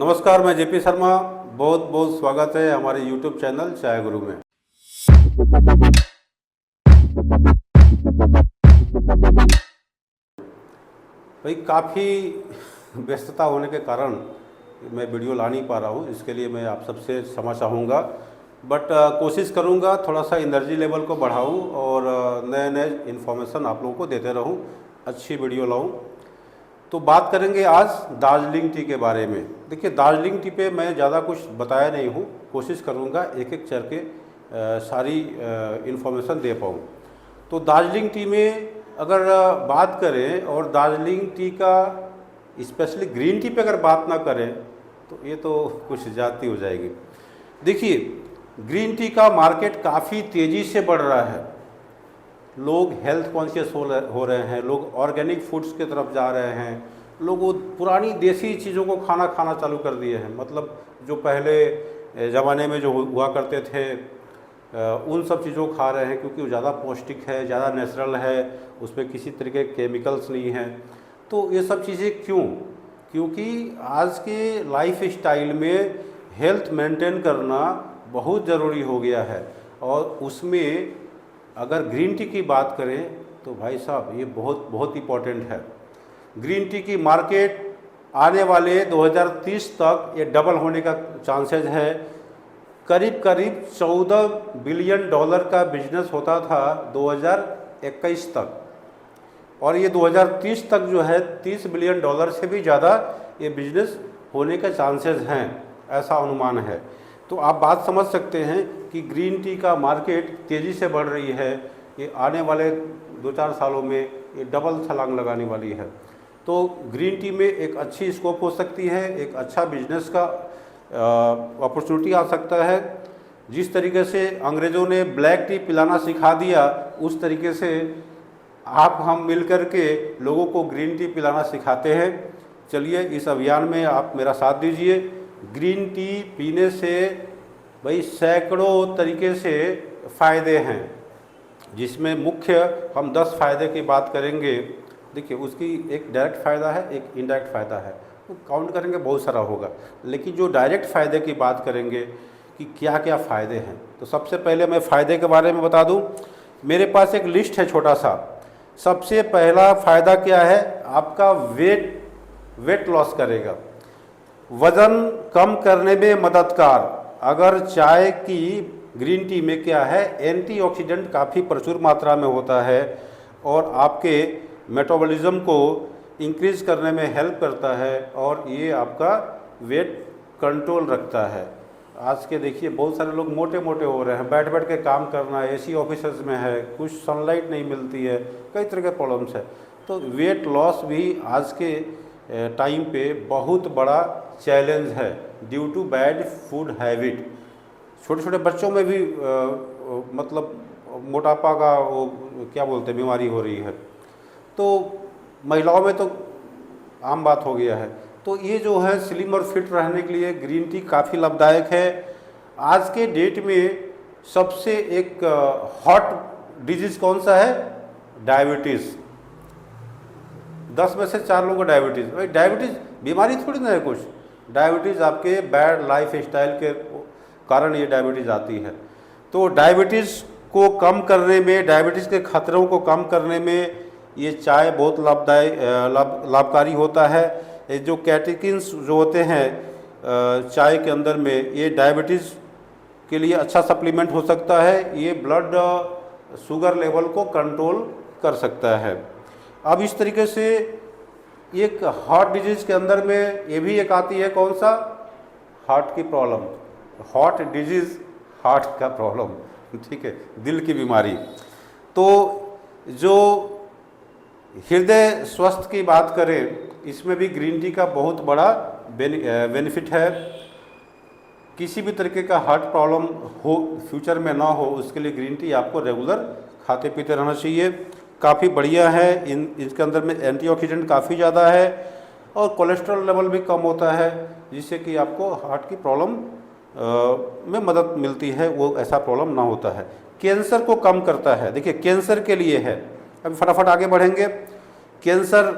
नमस्कार, मैं जेपी शर्मा। बहुत बहुत स्वागत है हमारे यूट्यूब चैनल चाय गुरु में। भाई काफ़ी व्यस्तता होने के कारण मैं वीडियो ला नहीं पा रहा हूँ, इसके लिए मैं आप सबसे क्षमा चाहूँगा। बट कोशिश करूँगा थोड़ा सा एनर्जी लेवल को बढ़ाऊँ और नए नए इन्फॉर्मेशन आप लोगों को देते रहूँ, अच्छी वीडियो लाऊँ। तो बात करेंगे आज दार्जिलिंग टी के बारे में। देखिए, दार्जिलिंग टी पे मैं ज़्यादा कुछ बताया नहीं हूँ, कोशिश करूँगा एक एक चर के सारी इन्फॉर्मेशन दे पाऊँ। तो दार्जिलिंग टी में अगर बात करें और दार्जिलिंग टी का स्पेशली ग्रीन टी पे अगर बात ना करें तो ये तो कुछ ज़्यादती हो जाएगी। देखिए, ग्रीन टी का मार्केट काफ़ी तेज़ी से बढ़ रहा है। लोग हेल्थ कॉन्शियस हो रहे हैं, लोग ऑर्गेनिक फूड्स की तरफ जा रहे हैं, लोग वो पुरानी देसी चीज़ों को खाना चालू कर दिए हैं। मतलब जो पहले ज़माने में जो हुआ करते थे उन सब चीज़ों को खा रहे हैं, क्योंकि वो ज़्यादा पौष्टिक है, ज़्यादा नेचुरल है, उसमें किसी तरीके के केमिकल्स नहीं हैं। तो ये सब चीज़ें क्यों? क्योंकि आज के लाइफ स्टाइल में हेल्थ मेंटेन करना बहुत ज़रूरी हो गया है, और उसमें अगर ग्रीन टी की बात करें तो भाई साहब ये बहुत बहुत इम्पॉर्टेंट है। ग्रीन टी की मार्केट आने वाले 2030 तक ये डबल होने का चांसेस है। करीब करीब 14 बिलियन डॉलर का बिजनेस होता था 2021 तक, और ये 2030 तक जो है 30 बिलियन डॉलर से भी ज़्यादा ये बिजनेस होने के चांसेस हैं, ऐसा अनुमान है। तो आप बात समझ सकते हैं कि ग्रीन टी का मार्केट तेज़ी से बढ़ रही है। ये आने वाले 2-4 सालों में ये डबल छलांग लगाने वाली है। तो ग्रीन टी में एक अच्छी स्कोप हो सकती है, एक अच्छा बिजनेस का अपॉर्चुनिटी आ सकता है। जिस तरीके से अंग्रेज़ों ने ब्लैक टी पिलाना सिखा दिया, उस तरीके से आप हम मिल कर के लोगों को ग्रीन टी पिलाना सिखाते हैं। चलिए, इस अभियान में आप मेरा साथ दीजिए। ग्रीन टी पीने से भाई सैकड़ों तरीके से फ़ायदे हैं, जिसमें मुख्य हम 10 फ़ायदे की बात करेंगे। देखिए, उसकी एक डायरेक्ट फ़ायदा है, एक इनडायरेक्ट फ़ायदा है। तो काउंट करेंगे बहुत सारा होगा, लेकिन जो डायरेक्ट फ़ायदे की बात करेंगे कि क्या क्या फ़ायदे हैं, तो सबसे पहले मैं फ़ायदे के बारे में बता दूं। मेरे पास एक लिस्ट है छोटा सा। सबसे पहला फ़ायदा क्या है? आपका वेट लॉस करेगा, वज़न कम करने में मददगार। अगर चाय की ग्रीन टी में क्या है, एंटीऑक्सीडेंट काफ़ी प्रचुर मात्रा में होता है और आपके मेटाबॉलिज्म को इंक्रीज़ करने में हेल्प करता है, और ये आपका वेट कंट्रोल रखता है। आज के देखिए बहुत सारे लोग मोटे मोटे हो रहे हैं, बैठ बैठ के काम करना, एसी ऑफिसेज में है, कुछ सनलाइट नहीं मिलती है, कई तरह के प्रॉब्लम्स है। तो वेट लॉस भी आज के टाइम पे बहुत बड़ा चैलेंज है due to bad food habit. छोटे छोटे बच्चों में भी मतलब मोटापा का वो क्या बोलते हैं बीमारी हो रही है, तो महिलाओं में तो आम बात हो गया है। तो ये जो है स्लिम और फिट रहने के लिए ग्रीन टी काफ़ी लाभदायक है। आज के डेट में सबसे एक हॉट डिजीज़ कौन सा है? डायबिटीज़। 10 में से 4 लोगों को डायबिटीज़। भाई डायबिटीज़ बीमारी थोड़ी ना है कुछ, डायबिटीज़ आपके बैड लाइफ स्टाइल के कारण ये डायबिटीज़ आती है। तो डायबिटीज़ को कम करने में, डायबिटीज़ के खतरों को कम करने में ये चाय बहुत लाभकारी होता है। ये जो कैटेकिन्स जो होते हैं चाय के अंदर में, ये डायबिटीज़ के लिए अच्छा सप्लीमेंट हो सकता है। ये ब्लड शुगर लेवल को कंट्रोल कर सकता है। अब इस तरीके से एक हार्ट डिजीज़ के अंदर में ये भी एक आती है, कौन सा? हार्ट की प्रॉब्लम, हार्ट डिजीज़, हार्ट का प्रॉब्लम, ठीक है, दिल की बीमारी। तो जो हृदय स्वास्थ्य की बात करें, इसमें भी ग्रीन टी का बहुत बड़ा बेनिफिट है। किसी भी तरीके का हार्ट प्रॉब्लम हो, फ्यूचर में ना हो, उसके लिए ग्रीन टी आपको रेगुलर खाते पीते रहना चाहिए। काफ़ी बढ़िया है। इसके अंदर में एंटीऑक्सीडेंट काफ़ी ज़्यादा है, और कोलेस्ट्रॉल लेवल भी कम होता है, जिससे कि आपको हार्ट की प्रॉब्लम में मदद मिलती है, वो ऐसा प्रॉब्लम ना होता है। कैंसर को कम करता है। देखिए, कैंसर के लिए है, अभी फटाफट आगे बढ़ेंगे। कैंसर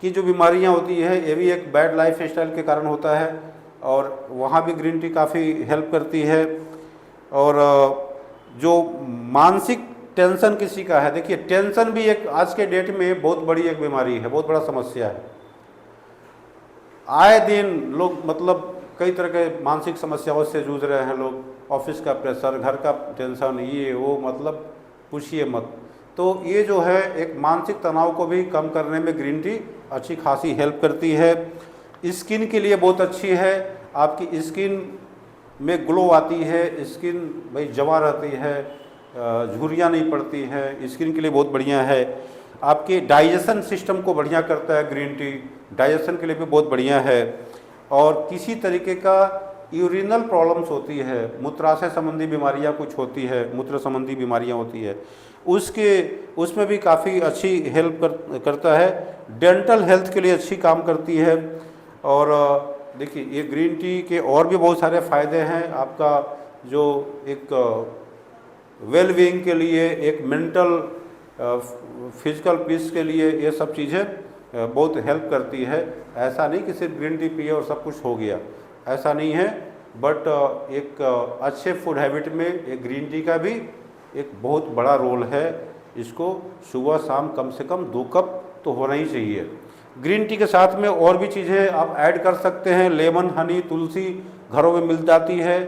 की जो बीमारियां होती है, ये भी एक बैड लाइफ स्टाइल के कारण होता है, और वहाँ भी ग्रीन टी काफ़ी हेल्प करती है। और जो मानसिक टेंशन किसी का है, देखिए टेंशन भी एक आज के डेट में बहुत बड़ी एक बीमारी है, बहुत बड़ा समस्या है। आए दिन लोग मतलब कई तरह के मानसिक समस्याओं से जूझ रहे हैं लोग, ऑफिस का प्रेशर, घर का टेंशन, ये वो, मतलब पूछिए मत। तो ये जो है एक मानसिक तनाव को भी कम करने में ग्रीन टी अच्छी खासी हेल्प करती है। स्किन के लिए बहुत अच्छी है, आपकी स्किन में ग्लो आती है, स्किन भाई जमा रहती है, झुर्रियाँ नहीं पड़ती हैं, स्किन के लिए बहुत बढ़िया है। आपके डाइजेशन सिस्टम को बढ़िया करता है ग्रीन टी, डाइजेशन के लिए भी बहुत बढ़िया है। और किसी तरीके का यूरिनल प्रॉब्लम्स होती है, मूत्राशय संबंधी बीमारियां कुछ होती है, मूत्र संबंधी बीमारियां होती है, उसमें भी काफ़ी अच्छी हेल्प करता है। डेंटल हेल्थ के लिए अच्छी काम करती है। और देखिए ये ग्रीन टी के और भी बहुत सारे फ़ायदे हैं। आपका जो एक वेल बीइंग के लिए, एक मेंटल फिजिकल पीस के लिए ये सब चीज़ें बहुत हेल्प करती है। ऐसा नहीं कि सिर्फ ग्रीन टी पिए और सब कुछ हो गया, ऐसा नहीं है। बट एक अच्छे फूड हैबिट में एक ग्रीन टी का भी एक बहुत बड़ा रोल है। इसको सुबह शाम कम से कम 2 कप तो होना ही चाहिए। ग्रीन टी के साथ में और भी चीज़ें आप ऐड कर सकते हैं। लेमन, हनी, तुलसी घरों में मिल जाती है,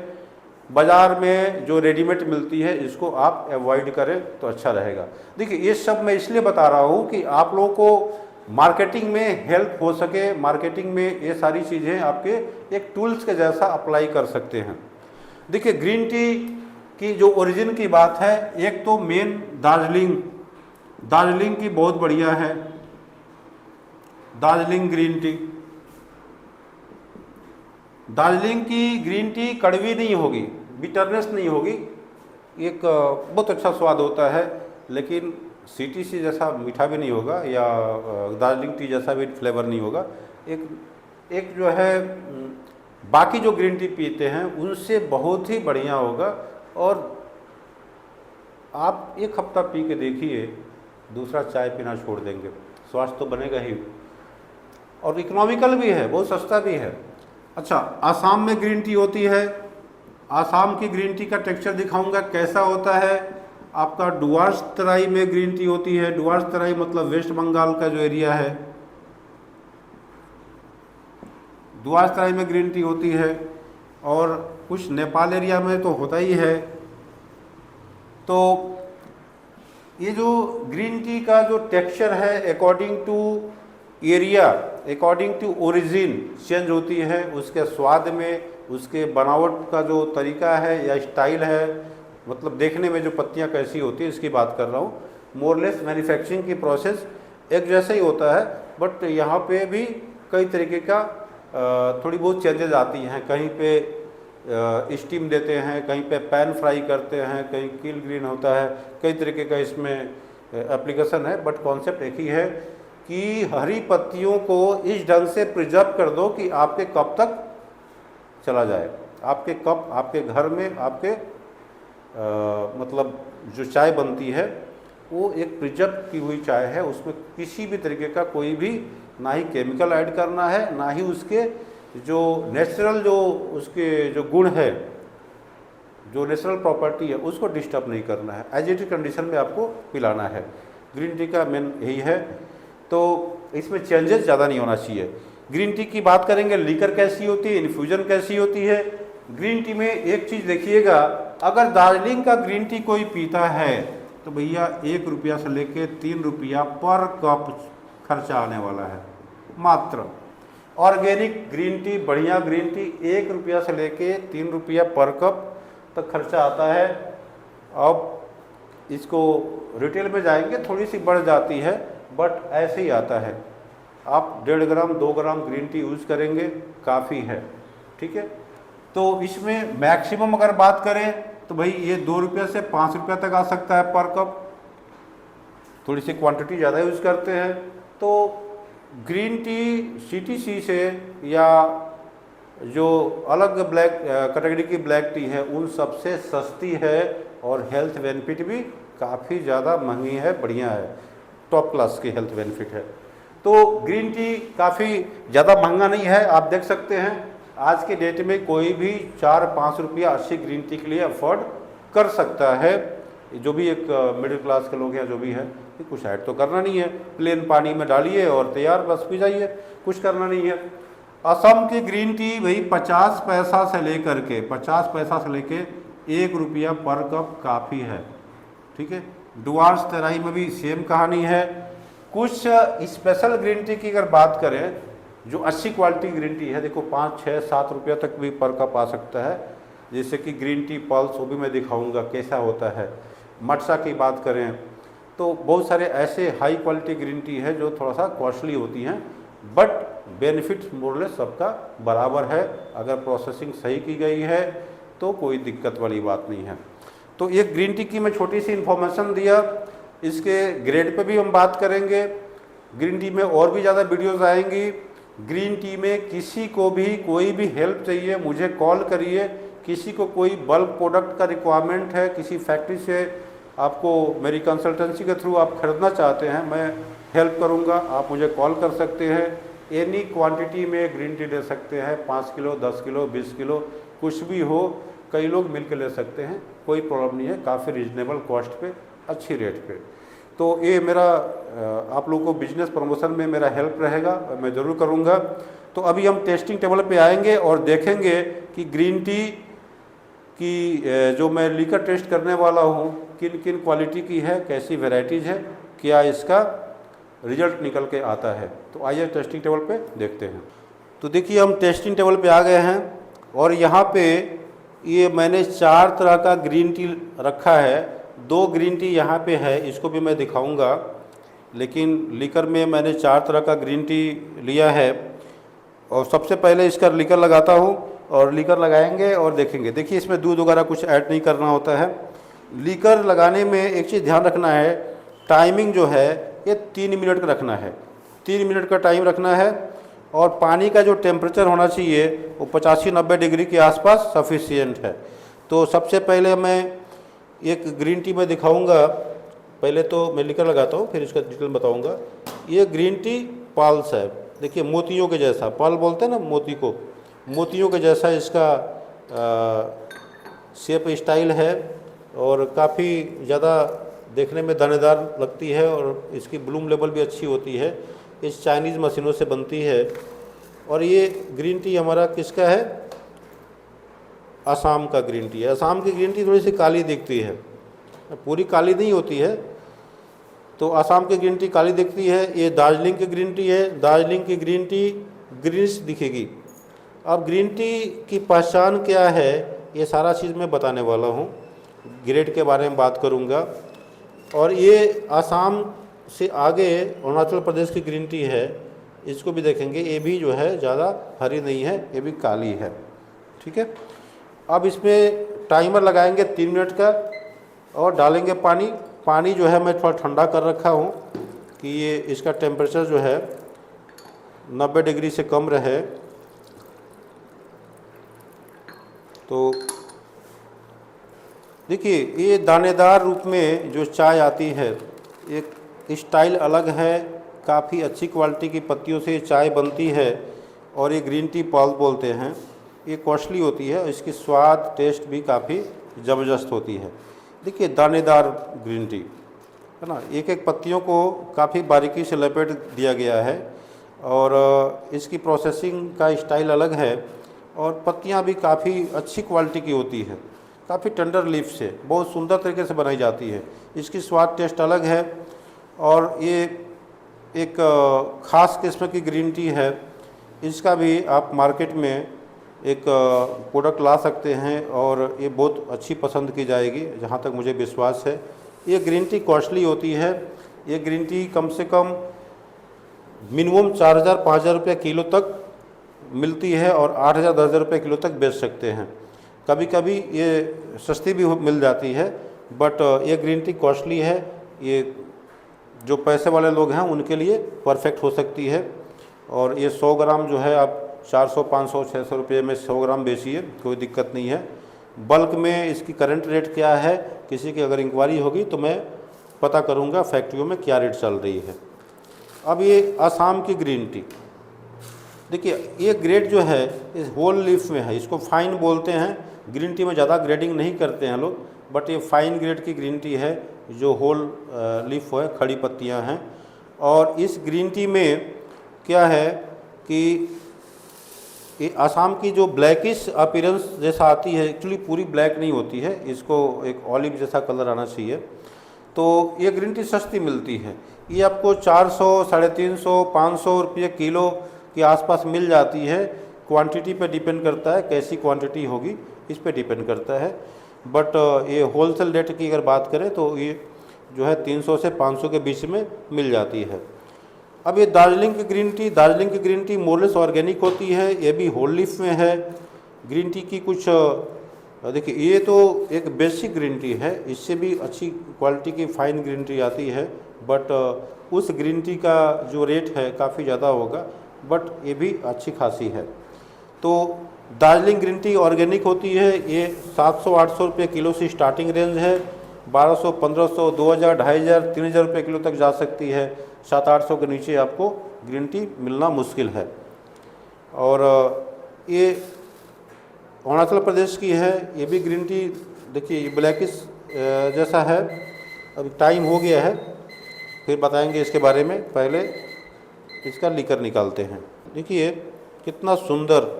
बाज़ार में जो रेडीमेड मिलती है इसको आप अवॉइड करें तो अच्छा रहेगा। देखिए ये सब मैं इसलिए बता रहा हूँ कि आप लोगों को मार्केटिंग में हेल्प हो सके, मार्केटिंग में ये सारी चीज़ें आपके एक टूल्स के जैसा अप्लाई कर सकते हैं। देखिए ग्रीन टी की जो ओरिजिन की बात है, एक तो मेन दार्जिलिंग की बहुत बढ़िया है, दार्जिलिंग ग्रीन टी। दार्जिलिंग की ग्रीन टी कड़वी नहीं होगी, बिटरनेस नहीं होगी, एक बहुत अच्छा स्वाद होता है, लेकिन CTC जैसा मीठा भी नहीं होगा या दार्जिलिंग टी जैसा भी फ्लेवर नहीं होगा। एक जो है बाकी जो ग्रीन टी पीते हैं उनसे बहुत ही बढ़िया होगा। और आप एक हफ्ता पी के देखिए, दूसरा चाय पीना छोड़ देंगे, स्वास्थ्य तो बनेगा ही। और इकोनॉमिकल भी है, बहुत सस्ता भी है। अच्छा, आसाम में ग्रीन टी होती है। आसाम की ग्रीन टी का टेक्सचर दिखाऊंगा कैसा होता है। आपका डुआर्स तराई में ग्रीन टी होती है। डुआर्स तराई मतलब वेस्ट बंगाल का जो एरिया है, डुआर्स तराई में ग्रीन टी होती है। और कुछ नेपाल एरिया में तो होता ही है। तो ये जो ग्रीन टी का जो टेक्सचर है according to area, according to origin change होती है। उसके स्वाद में, उसके बनावट का जो तरीका है या स्टाइल है, मतलब देखने में जो पत्तियां कैसी होती है इसकी बात कर रहा हूँ। मोरलेस मैन्युफैक्चरिंग की प्रोसेस एक जैसा ही होता है, बट यहाँ पे भी कई तरीके का थोड़ी बहुत चेंजेस आती हैं। कहीं पे स्टीम देते हैं, कहीं पे पैन फ्राई करते हैं, कहीं किल ग्रीन होता है, कई तरीके का इसमें एप्लीकेशन है। बट कॉन्सेप्ट एक ही है कि हरी पत्तियों को इस ढंग से प्रिजर्व कर दो कि आपके कप तक चला जाए। आपके कप, आपके घर में, आपके मतलब जो चाय बनती है वो एक प्रिजर्व की हुई चाय है। उसमें किसी भी तरीके का कोई भी ना ही केमिकल ऐड करना है, ना ही उसके जो नेचुरल जो उसके जो गुण है, जो नेचुरल प्रॉपर्टी है उसको डिस्टर्ब नहीं करना है। एज इट इज कंडीशन में आपको पिलाना है। ग्रीन टी का मेन यही है। तो इसमें चेंजेस ज़्यादा नहीं होना चाहिए। ग्रीन टी की बात करेंगे, लीकर कैसी होती है, इन्फ्यूजन कैसी होती है। ग्रीन टी में एक चीज़ देखिएगा, अगर दार्जिलिंग का ग्रीन टी कोई पीता है तो भैया 1 रुपया से लेके 3 रुपया पर कप खर्चा आने वाला है मात्र। ऑर्गेनिक ग्रीन टी, बढ़िया ग्रीन टी 1 रुपया से लेके 3 रुपया पर कप तक खर्चा आता है। अब इसको रिटेल में जाएंगे थोड़ी सी बढ़ जाती है, बट ऐसे ही आता है। आप 1.5 ग्राम 2 ग्राम ग्रीन टी यूज़ करेंगे काफ़ी है, ठीक है। तो इसमें मैक्सिमम अगर बात करें तो भाई ये 2 रुपये से 5 रुपये तक आ सकता है पर कप। थोड़ी सी क्वांटिटी ज़्यादा यूज़ करते हैं तो ग्रीन टी CTC से या जो अलग ब्लैक कैटेगरी की ब्लैक टी है उन सबसे सस्ती है और हेल्थ बेनिफिट भी काफ़ी ज़्यादा महंगी है, बढ़िया है, टॉप क्लास की हेल्थ बेनिफिट है। तो ग्रीन टी काफ़ी ज़्यादा महंगा नहीं है। आप देख सकते हैं आज के डेट में कोई भी 4-5 रुपया अच्छी ग्रीन टी के लिए अफोर्ड कर सकता है। जो भी एक मिडिल क्लास के लोग हैं, जो भी है, कुछ ऐड तो करना नहीं है, प्लेन पानी में डालिए और तैयार, बस पी जाइए, कुछ करना नहीं है। असम की ग्रीन टी भाई 50 पैसा से लेकर के 1 रुपया पर कप काफ़ी है, ठीक है। डुआर्स तराई में भी सेम कहानी है। कुछ स्पेशल ग्रीन टी की अगर बात करें, जो अच्छी क्वालिटी ग्रीन टी है, देखो 5-6-7 रुपया तक भी पर कप आ सकता है, जैसे कि ग्रीन टी पल्स, वो भी मैं दिखाऊंगा कैसा होता है। मटसा की बात करें तो बहुत सारे ऐसे हाई क्वालिटी ग्रीन टी है जो थोड़ा सा कॉस्टली होती हैं, बट बेनिफिट मोरलेस सबका बराबर है। अगर प्रोसेसिंग सही की गई है तो कोई दिक्कत वाली बात नहीं है। तो ये ग्रीन टी की मैं छोटी सी इन्फॉर्मेशन दिया। इसके ग्रेड पे भी हम बात करेंगे। ग्रीन टी में और भी ज़्यादा वीडियोज़ आएंगी। ग्रीन टी में किसी को भी कोई भी हेल्प चाहिए मुझे कॉल करिए। किसी को कोई बल्क प्रोडक्ट का रिक्वायरमेंट है, किसी फैक्ट्री से आपको मेरी कंसल्टेंसी के थ्रू आप खरीदना चाहते हैं, मैं हेल्प करूंगा। आप मुझे कॉल कर सकते हैं। एनी क्वांटिटी में ग्रीन टी ले सकते हैं, 5 किलो, 10 किलो, 20 किलो, कुछ भी हो, कई लोग मिल के ले सकते हैं, कोई प्रॉब्लम नहीं है। काफ़ी रीजनेबल कॉस्ट पे, अच्छी रेट पे। तो ये मेरा आप लोगों को बिजनेस प्रमोशन में मेरा हेल्प रहेगा, मैं ज़रूर करूँगा। तो अभी हम टेस्टिंग टेबल पे आएंगे और देखेंगे कि ग्रीन टी की जो मैं लीकर टेस्ट करने वाला हूँ किन किन क्वालिटी की है, कैसी वेराइटीज़ है, क्या इसका रिजल्ट निकल के आता है। तो आइए टेस्टिंग टेबल पे देखते हैं। तो देखिए हम टेस्टिंग टेबल पे आ गए हैं और यहाँ पे ये मैंने 4 तरह का ग्रीन टी रखा है। 2 ग्रीन टी यहाँ पे है, इसको भी मैं दिखाऊंगा। लेकिन लीकर में मैंने 4 तरह का ग्रीन टी लिया है और सबसे पहले इसका लीकर लगाता हूँ और लीकर लगाएंगे और देखेंगे। देखिए इसमें दूध वगैरह कुछ ऐड नहीं करना होता है। लीकर लगाने में एक चीज़ ध्यान रखना है, टाइमिंग जो है ये 3 मिनट का रखना है। 3 मिनट का टाइम रखना है और पानी का जो टेम्परेचर होना चाहिए वो 85-90 डिग्री के आसपास सफिशिएंट है। तो सबसे पहले मैं एक ग्रीन टी में दिखाऊंगा। पहले तो मैं लीकर लगाता हूँ, फिर इसका डिटेल बताऊंगा। ये ग्रीन टी पल्स है। देखिए मोतियों के जैसा, पल बोलते हैं ना मोती को, मोतियों के जैसा इसका शेप स्टाइल है और काफ़ी ज़्यादा देखने में दानेदार लगती है और इसकी ब्लूम लेवल भी अच्छी होती है। इस चाइनीज़ मशीनों से बनती है। और ये ग्रीन टी हमारा किसका है? असम का ग्रीन टी है। असम की ग्रीन टी थोड़ी सी काली दिखती है, पूरी काली नहीं होती है। तो असम की ग्रीन टी काली दिखती है। ये दार्जिलिंग की ग्रीन टी है। दार्जिलिंग की ग्रीन टी ग्रीनिश दिखेगी। अब ग्रीन टी की पहचान क्या है, ये सारा चीज़ मैं बताने वाला हूँ। ग्रेड के बारे में बात करूँगा। और ये असम से आगे अरुणाचल प्रदेश की ग्रीन टी है, इसको भी देखेंगे। ये भी जो है ज़्यादा हरी नहीं है, ये भी काली है, ठीक है। अब इसमें टाइमर लगाएंगे 3 मिनट का और डालेंगे पानी। पानी जो है मैं थोड़ा ठंडा कर रखा हूँ कि ये इसका टेम्परेचर जो है 90 डिग्री से कम रहे। तो देखिए ये दानेदार रूप में जो चाय आती है, एक स्टाइल अलग है। काफ़ी अच्छी क्वालिटी की पत्तियों से चाय बनती है और ये ग्रीन टी पल्स बोलते हैं। ये कॉस्टली होती है, इसकी स्वाद टेस्ट भी काफ़ी ज़बरदस्त होती है। देखिए दानेदार ग्रीन टी है ना, एक एक पत्तियों को काफ़ी बारीकी से लपेट दिया गया है और इसकी प्रोसेसिंग का स्टाइल अलग है और पत्तियां भी काफ़ी अच्छी क्वालिटी की होती है। काफ़ी टेंडर लीफ से बहुत सुंदर तरीके से बनाई जाती है। इसकी स्वाद टेस्ट अलग है और ये एक ख़ास किस्म की ग्रीन टी है। इसका भी आप मार्केट में एक प्रोडक्ट ला सकते हैं और ये बहुत अच्छी पसंद की जाएगी, जहाँ तक मुझे विश्वास है। ये ग्रीन टी कॉस्टली होती है। ये ग्रीन टी कम से कम मिनिमम 4,000-5,000 रुपये किलो तक मिलती है और 8,000-10,000 रुपये किलो तक बेच सकते हैं। कभी कभी ये सस्ती भी मिल जाती है, बट ये ग्रीन टी कॉस्टली है। ये जो पैसे वाले लोग हैं उनके लिए परफेक्ट हो सकती है। और ये 100 ग्राम जो है आप 400, 500, 600 रुपये में 100 ग्राम बेचिए, कोई दिक्कत नहीं है। बल्क में इसकी करंट रेट क्या है, किसी की अगर इंक्वायरी होगी तो मैं पता करूंगा फैक्ट्रियों में क्या रेट चल रही है। अब ये असम की ग्रीन टी, देखिए ये ग्रेड जो है इस होल लीफ में है, इसको फाइन बोलते हैं। ग्रीन टी में ज़्यादा ग्रेडिंग नहीं करते हैं लोग, बट ये फाइन ग्रेड की ग्रीन टी है जो होल लीफ है, खड़ी पत्तियां हैं। और इस ग्रीन टी में क्या है कि ये आसाम की जो ब्लैकिश अपीयरेंस जैसा आती है, एक्चुअली पूरी ब्लैक नहीं होती है, इसको एक ऑलिव जैसा कलर आना चाहिए। तो ये ग्रीन टी सस्ती मिलती है, ये आपको 400, 350, 500 रुपये किलो के आसपास मिल जाती है। क्वांटिटी पे डिपेंड करता है, कैसी क्वांटिटी होगी इस पे डिपेंड करता है। बट ये होलसेल रेट की अगर बात करें तो ये जो है 300 से 500 के बीच में मिल जाती है। अब ये दार्जिलिंग की ग्रीन टी मोरलेस ऑर्गेनिक होती है, ये भी होल लीफ में है। ग्रीन टी की कुछ देखिए ये तो एक बेसिक ग्रीन टी है, इससे भी अच्छी क्वालिटी की फाइन ग्रीन टी आती है, बट उस ग्रीन टी का जो रेट है काफ़ी ज़्यादा होगा, बट ये भी अच्छी खासी है। तो दार्जिलिंग ग्रीन टी ऑर्गेनिक होती है, ये 700-800 रुपये किलो से स्टार्टिंग रेंज है, 1200, 1500, 2000, 2500, 3000 रुपये किलो तक जा सकती है। 700-800 के नीचे आपको ग्रीन टी मिलना मुश्किल है। और ये अरुणाचल प्रदेश की है, ये भी ग्रीन टी देखिए ये ब्लैकिश जैसा है। अभी टाइम हो गया है, फिर बताएंगे इसके बारे में, पहले इसका लीकर निकालते हैं। देखिए कितना सुंदर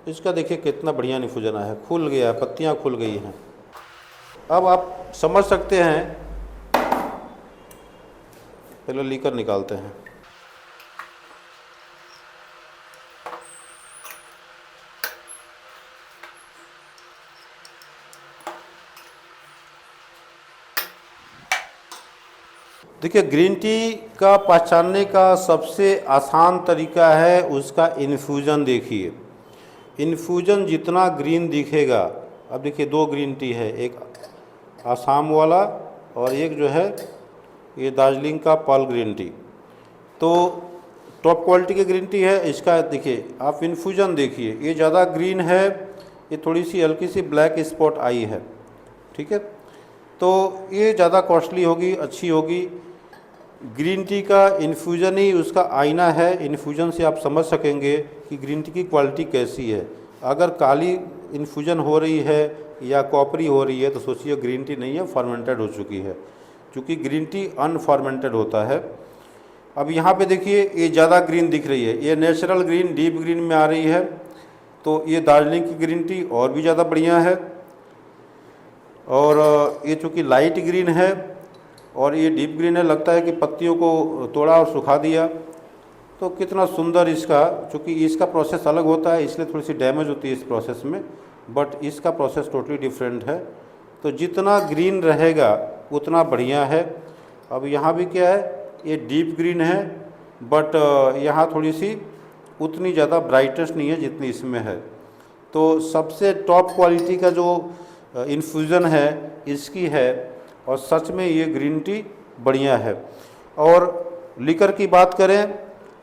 इसका, देखिए कितना बढ़िया निफूजन है, खुल गया है, पत्तियां खुल गई हैं। अब आप समझ सकते हैं, पहले लीकर निकालते हैं। देखिए ग्रीन टी का पहचानने का सबसे आसान तरीका है उसका इन्फ्यूज़न। देखिए इन्फ्यूज़न जितना ग्रीन दिखेगा, अब देखिए 2 ग्रीन टी है, एक आसाम वाला और एक जो है ये दार्जिलिंग का पर्ल ग्रीन टी। तो टॉप क्वालिटी की ग्रीन टी है, इसका देखिए आप इन्फ्यूज़न देखिए, ये ज़्यादा ग्रीन है, ये थोड़ी सी हल्की सी ब्लैक स्पॉट आई है, ठीक है। तो ये ज़्यादा कॉस्टली होगी, अच्छी होगी। ग्रीन टी का इन्फ्यूज़न ही उसका आईना है, इन्फ्यूज़न से आप समझ सकेंगे कि ग्रीन टी की क्वालिटी कैसी है। अगर काली इन्फ्यूज़न हो रही है या कॉपरी हो रही है तो सोचिए ग्रीन टी नहीं है, फर्मेंटेड हो चुकी है, क्योंकि ग्रीन टी अनफर्मेंटेड होता है। अब यहाँ पे देखिए ये ज़्यादा ग्रीन दिख रही है, ये नेचुरल ग्रीन डीप ग्रीन में आ रही है। तो ये दार्जिलिंग की ग्रीन टी और भी ज़्यादा बढ़िया है। और ये चूँकि लाइट ग्रीन है और ये डीप ग्रीन है, लगता है कि पत्तियों को तोड़ा और सुखा दिया। तो कितना सुंदर इसका, चूँकि इसका प्रोसेस अलग होता है इसलिए थोड़ी सी डैमेज होती है इस प्रोसेस में, बट इसका प्रोसेस टोटली डिफरेंट है। तो जितना ग्रीन रहेगा उतना बढ़िया है। अब यहाँ भी क्या है, ये डीप ग्रीन है, बट यहाँ थोड़ी सी उतनी ज़्यादा ब्राइटेस्ट नहीं है जितनी इसमें है। तो सबसे टॉप क्वालिटी का जो इन्फ्यूज़न है इसकी है, और सच में ये ग्रीन टी बढ़िया है। और लीकर की बात करें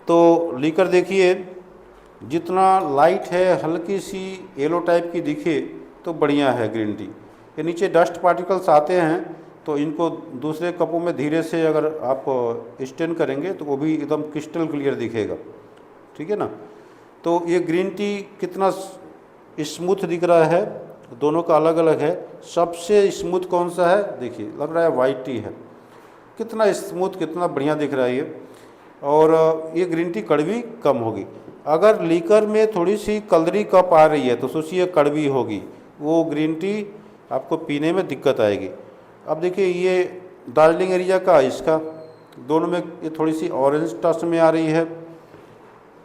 तो लीकर देखिए जितना लाइट है, हल्की सी येलो टाइप की दिखे तो बढ़िया है ग्रीन टी। ये नीचे डस्ट पार्टिकल्स आते हैं तो इनको दूसरे कपों में धीरे से अगर आप स्टेन करेंगे तो वो भी एकदम क्रिस्टल क्लियर दिखेगा, ठीक है ना। तो ये ग्रीन टी कितना स्मूथ दिख रहा है, दोनों का अलग अलग है। सबसे स्मूथ कौन सा है, देखिए लग रहा है वाइट टी है, कितना स्मूथ, कितना बढ़िया दिख रहा है ये। और ये ग्रीन टी कड़वी कम होगी। अगर लीकर में थोड़ी सी कलरी कप आ रही है तो सोचिए कड़वी होगी, वो ग्रीन टी आपको पीने में दिक्कत आएगी। अब देखिए ये दार्जिलिंग एरिया का, इसका दोनों में ये थोड़ी सी ऑरेंज टच में आ रही है।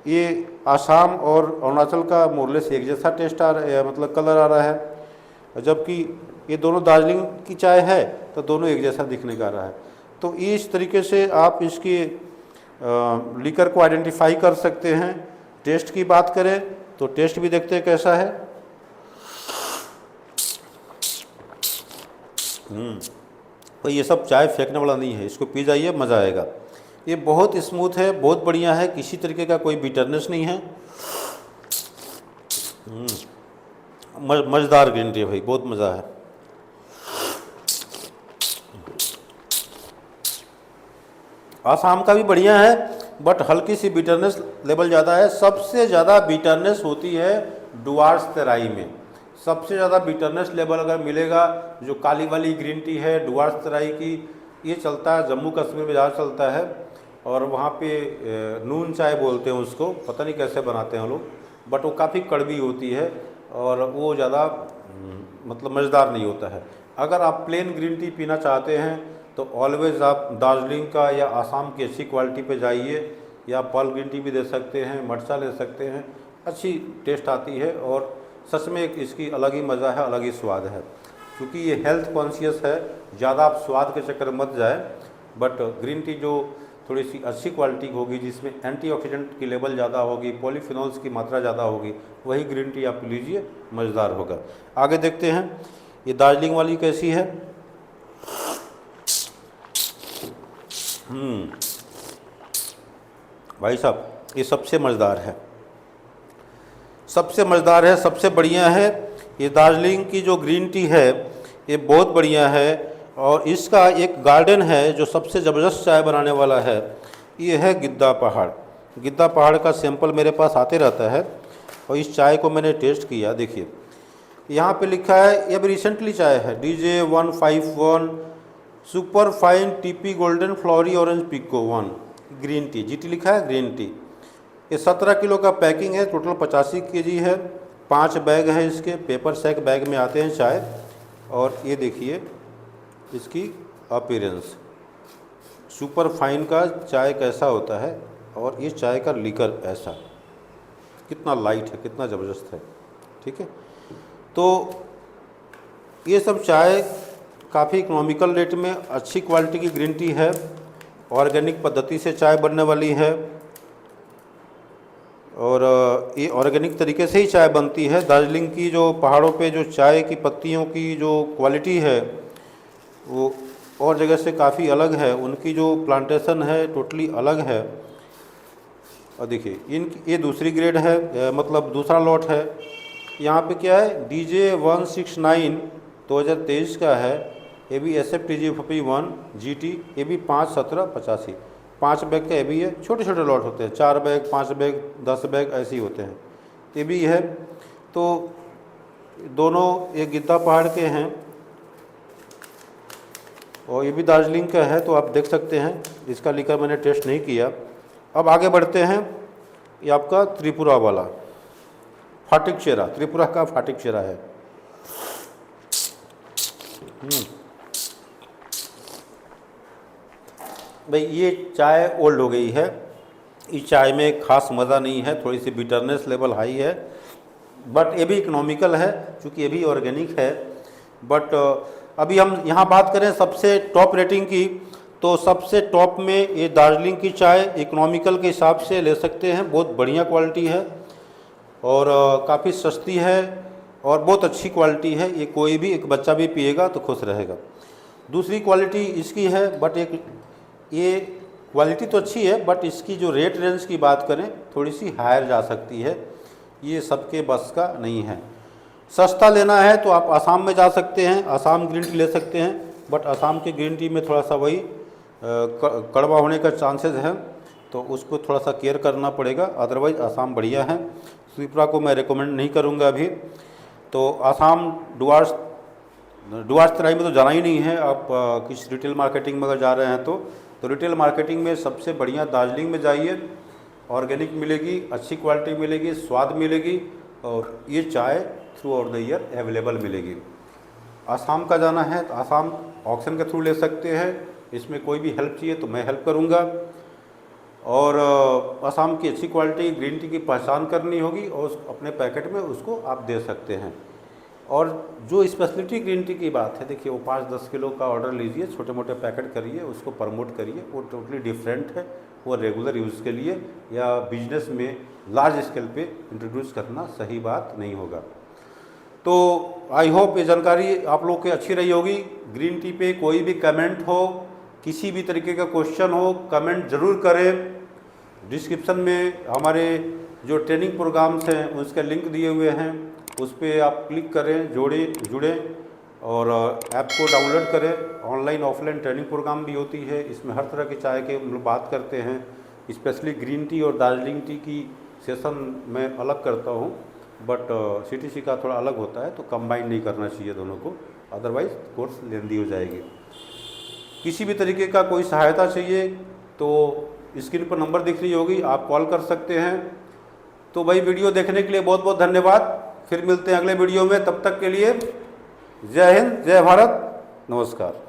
ये आसाम और अरुणाचल का मोरलेस एक जैसा टेस्ट आ रहा है, मतलब कलर आ रहा है, जबकि ये दोनों दार्जिलिंग की चाय है तो दोनों एक जैसा दिखने का रहा है। तो इस तरीके से आप इसकी लीकर को आइडेंटिफाई कर सकते हैं। टेस्ट की बात करें तो टेस्ट भी देखते हैं कैसा है। तो ये सब चाय फेंकने वाला नहीं है, इसको पी जाइए, मज़ा आएगा। ये बहुत स्मूथ है, बहुत बढ़िया है, किसी तरीके का कोई बिटरनेस नहीं है। मज़ेदार ग्रीन टी है भाई, बहुत मज़ा है। आसाम का भी बढ़िया है, बट हल्की सी बिटरनेस लेवल ज़्यादा है। सबसे ज़्यादा बिटरनेस होती है डुआर्स तराई में। सबसे ज़्यादा बिटरनेस लेवल अगर मिलेगा, जो काली वाली ग्रीन टी है डुआर्स तराई की, ये चलता है जम्मू कश्मीर में ज़्यादा चलता है, और वहाँ पे नून चाय बोलते हैं उसको, पता नहीं कैसे बनाते हैं लोग, बट वो काफ़ी कड़वी होती है और वो ज़्यादा मतलब मज़ेदार नहीं होता है। अगर आप प्लेन ग्रीन टी पीना चाहते हैं तो ऑलवेज़ आप दार्जिलिंग का या आसाम की अच्छी क्वालिटी पे जाइए, या पर्ल ग्रीन टी भी दे सकते हैं, मटसा ले सकते हैं, अच्छी टेस्ट आती है और सच में एक इसकी अलग ही मज़ा है, अलग ही स्वाद है। क्योंकि ये हेल्थ कॉन्शियस है, ज़्यादा आप स्वाद के चक्कर में मत जाए, बट ग्रीन टी जो थोड़ी सी अच्छी क्वालिटी की होगी, जिसमें एंटीऑक्सीडेंट की लेवल ज़्यादा होगी, पॉलीफिनॉल्स की मात्रा ज़्यादा होगी, वही ग्रीन टी आप लीजिए, मज़ेदार होगा। आगे देखते हैं ये दार्जिलिंग वाली कैसी है। भाई साहब, ये सबसे मज़ेदार है, सबसे मज़ेदार है, सबसे बढ़िया है। ये दार्जिलिंग की जो ग्रीन टी है ये बहुत बढ़िया है, और इसका एक गार्डन है जो सबसे ज़बरदस्त चाय बनाने वाला है, ये है गिद्दा पहाड़। गिद्दा पहाड़ का सैंपल मेरे पास आते रहता है, और इस चाय को मैंने टेस्ट किया। देखिए यहाँ पे लिखा है, ये अभी रिसेंटली चाय है, DJ 151 super fine TP golden flowery orange pekoe 1 green tea, GT लिखा है, ग्रीन टी। ये 17 किलो का पैकिंग है, टोटल 85 kg है, 5 बैग है इसके, पेपर सैक बैग में आते हैं चाय। और ये देखिए इसकी अपीयरेंस, सुपर फाइन का चाय कैसा होता है, और ये चाय का लीकर ऐसा कितना लाइट है, कितना ज़बरदस्त है। ठीक है, तो ये सब चाय काफ़ी इकोनॉमिकल रेट में अच्छी क्वालिटी की ग्रीन टी है, ऑर्गेनिक पद्धति से चाय बनने वाली है, और ये ऑर्गेनिक तरीके से ही चाय बनती है। दार्जिलिंग की जो पहाड़ों पे जो चाय की पत्तियों की जो क्वालिटी है वो और जगह से काफ़ी अलग है, उनकी जो प्लांटेशन है टोटली अलग है। और देखिए ये दूसरी ग्रेड है, मतलब दूसरा लॉट है। यहाँ पे क्या है, DJ 169 2023 का है, ये भी SFTG 1 GT, ये भी 5/17/85, 5 बैग का ये भी है। छोटे छोटे लॉट होते हैं, 4 बैग, 5 बैग, 10 बैग ऐसे ही होते हैं, ये भी है। तो दोनों ये गिद्दा पहाड़ के हैं और ये भी दार्जिलिंग का है, तो आप देख सकते हैं। इसका लीकर मैंने टेस्ट नहीं किया। अब आगे बढ़ते हैं, ये आपका त्रिपुरा वाला फाटिक चेरा, त्रिपुरा का फाटिक चेरा है। भाई ये चाय ओल्ड हो गई है, इस चाय में ख़ास मज़ा नहीं है, थोड़ी सी बिटरनेस लेवल हाई है, बट ये भी इकोनॉमिकल है क्योंकि ये भी ऑर्गेनिक है। बट अभी हम यहाँ बात करें सबसे टॉप रेटिंग की, तो सबसे टॉप में ये दार्जिलिंग की चाय इकोनॉमिकल के हिसाब से ले सकते हैं, बहुत बढ़िया क्वालिटी है और काफ़ी सस्ती है और बहुत अच्छी क्वालिटी है। ये कोई भी एक बच्चा भी पिएगा तो खुश रहेगा। दूसरी क्वालिटी इसकी है, बट एक ये क्वालिटी तो अच्छी है, बट इसकी जो रेट रेंज की बात करें थोड़ी सी हायर जा सकती है, ये सबके बस का नहीं है। सस्ता लेना है तो आप आसाम में जा सकते हैं, आसाम ग्रीन टी ले सकते हैं, बट आसाम की ग्रीन टी में थोड़ा सा वही कड़वा होने का चांसेस है, तो उसको थोड़ा सा केयर करना पड़ेगा। अदरवाइज़ आसाम बढ़िया है। त्रिपुरा को मैं रिकमेंड नहीं करूँगा अभी। तो आसाम डुआर्स तराई में तो जाना ही नहीं है। आप किसी रिटेल मार्केटिंग में अगर जा रहे हैं तो रिटेल मार्केटिंग में सबसे बढ़िया दार्जिलिंग में जाइए, ऑर्गेनिक मिलेगी, अच्छी क्वालिटी मिलेगी, स्वाद मिलेगी और ये चाय through out the year available मिलेगी। आसाम का जाना है तो आसाम ऑक्शन के थ्रू ले सकते हैं, इसमें कोई भी हेल्प चाहिए तो मैं हेल्प करूँगा। और आसाम की अच्छी क्वालिटी ग्रीन टी की पहचान करनी होगी और अपने पैकेट में उसको आप दे सकते हैं। और जो स्पेशलिटी ग्रीन टी की बात है, देखिए वो 5-10 किलो का ऑर्डर लीजिए, छोटे मोटे पैकेट करिए, उसको प्रमोट करिए, वो टोटली डिफरेंट है। वो रेगुलर यूज़ के लिए या बिजनेस में लार्ज स्केल पे इंट्रोड्यूस करना सही बात नहीं होगा। तो आई होप ये जानकारी आप लोग की अच्छी रही होगी। ग्रीन टी पे कोई भी कमेंट हो, किसी भी तरीके का क्वेश्चन हो, कमेंट ज़रूर करें। डिस्क्रिप्शन में हमारे जो ट्रेनिंग प्रोग्राम्स हैं उसके लिंक दिए हुए हैं, उस पर आप क्लिक करें, जुड़ें और ऐप को डाउनलोड करें ऑनलाइन ऑफलाइन ट्रेनिंग प्रोग्राम भी होती है। इसमें हर तरह के चाय के हम लोग बात करते हैं। स्पेशली ग्रीन टी और दार्जिलिंग टी की सेशन मैं अलग करता हूँ, बट CTC का थोड़ा अलग होता है, तो कंबाइन नहीं करना चाहिए दोनों को, अदरवाइज़ कोर्स लेंदी हो जाएगी। किसी भी तरीके का कोई सहायता चाहिए तो स्क्रीन पर नंबर दिख रही होगी, आप कॉल कर सकते हैं। तो भाई वीडियो देखने के लिए बहुत बहुत धन्यवाद। फिर मिलते हैं अगले वीडियो में, तब तक के लिए जय हिंद, जय भारत, नमस्कार।